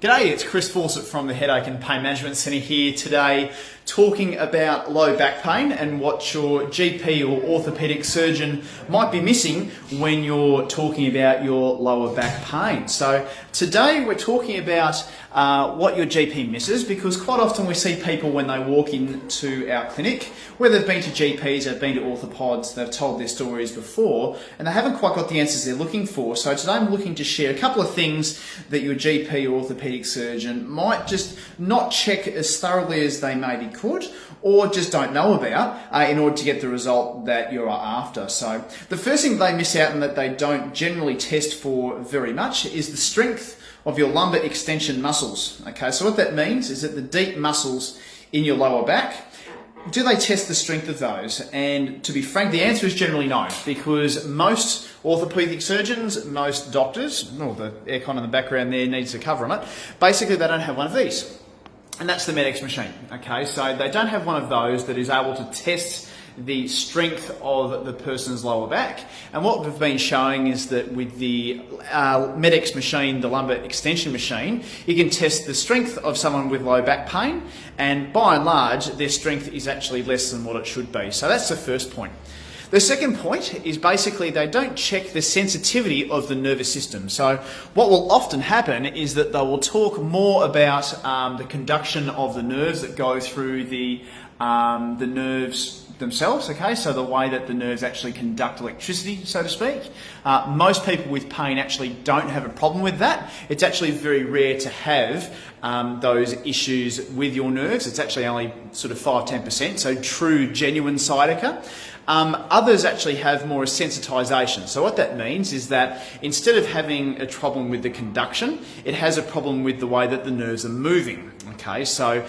G'day, it's Chris Fawcett from the Headache and Pain Management Centre here today talking about low back pain and what your GP or orthopaedic surgeon might be missing when you're talking about your lower back pain. So today we're talking about what your GP misses, because quite often we see people when they walk into our clinic, whether they've been to GPs, they've been to orthopods, they've told their stories before, and they haven't quite got the answers they're looking for. So today I'm looking to share a couple of things that your GP or orthopaedic surgeon might just not check as thoroughly as they maybe could, or just don't know about in order to get the result that you're after. So the first thing they miss out and that they don't generally test for very much is the strength of your lumbar extension muscles. Okay, so what that means is that the deep muscles in your lower back, do they test the strength of those? And to be frank, the answer is generally no, because most orthopaedic surgeons, most doctors, the aircon in the background there needs a cover on it, basically they don't have one of these. And that's the Med-X machine. Okay, so they don't have one of those that is able to test the strength of the person's lower back. And what we've been showing is that with the Med-X machine, the lumbar extension machine, you can test the strength of someone with low back pain, and by and large their strength is actually less than what it should be. So that's the first point. The second point is basically they don't check the sensitivity of the nervous system. So what will often happen is that they will talk more about the conduction of the nerves that go through the nerves themselves, okay, so the way that the nerves actually conduct electricity, so to speak. Most people with pain actually don't have a problem with that. It's actually very rare to have those issues with your nerves. It's actually only sort of 5-10%, so true, genuine sciatica. Others actually have more sensitization. So what that means is that instead of having a problem with the conduction, it has a problem with the way that the nerves are moving. Okay, so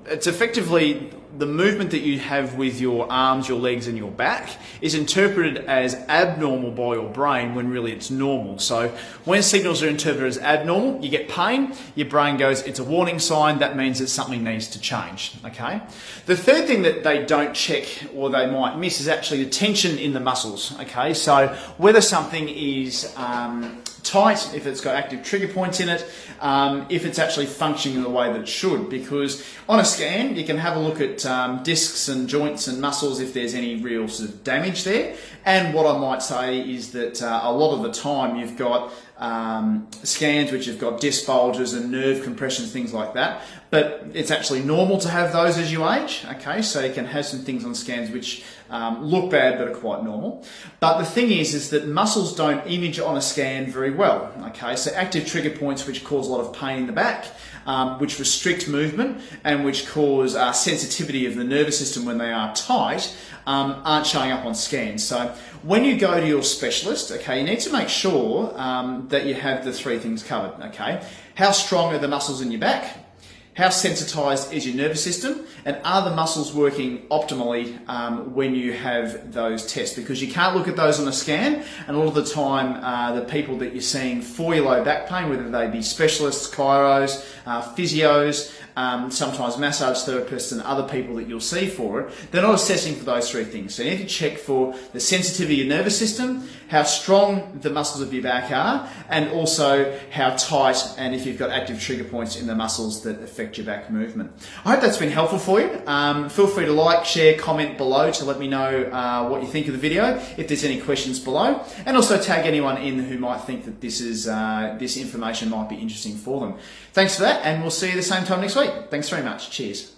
it's effectively the movement that you have with your arms, your legs and your back is interpreted as abnormal by your brain when really it's normal. So when signals are interpreted as abnormal, you get pain, your brain goes, it's a warning sign, that means that something needs to change. Okay. The third thing that they don't check or they might miss is actually the tension in the muscles. Okay, so whether something is tight, if it's got active trigger points in it, if it's actually functioning in the way that it should, because on a scan you can have a look at discs and joints and muscles if there's any real sort of damage there. And what I might say is that a lot of the time you've got scans which have got disc bulges and nerve compressions, things like that, but it's actually normal to have those as you age. Okay, so you can have some things on scans which look bad but are quite normal. But the thing is that muscles don't image on a scan very well. Okay, so active trigger points which cause a lot of pain in the back, which restrict movement and which cause sensitivity of the nervous system when they are tight, aren't showing up on scans. So when you go to your specialist, okay, you need to make sure that you have the three things covered. Okay, how strong are the muscles in your back? How sensitized is your nervous system? And are the muscles working optimally when you have those tests? Because you can't look at those on a scan, and a lot of the time the people that you're seeing for your low back pain, whether they be specialists, chiros, physios, sometimes massage therapists and other people that you'll see for it, they're not assessing for those three things. So you need to check for the sensitivity of your nervous system, how strong the muscles of your back are, and also how tight and if you've got active trigger points in the muscles that affect your back movement. I hope that's been helpful for you. Feel free to like, share, comment below to let me know what you think of the video, if there's any questions below, and also tag anyone in who might think that this information might be interesting for them. Thanks for that, and we'll see you the same time next week. Thanks very much. Cheers.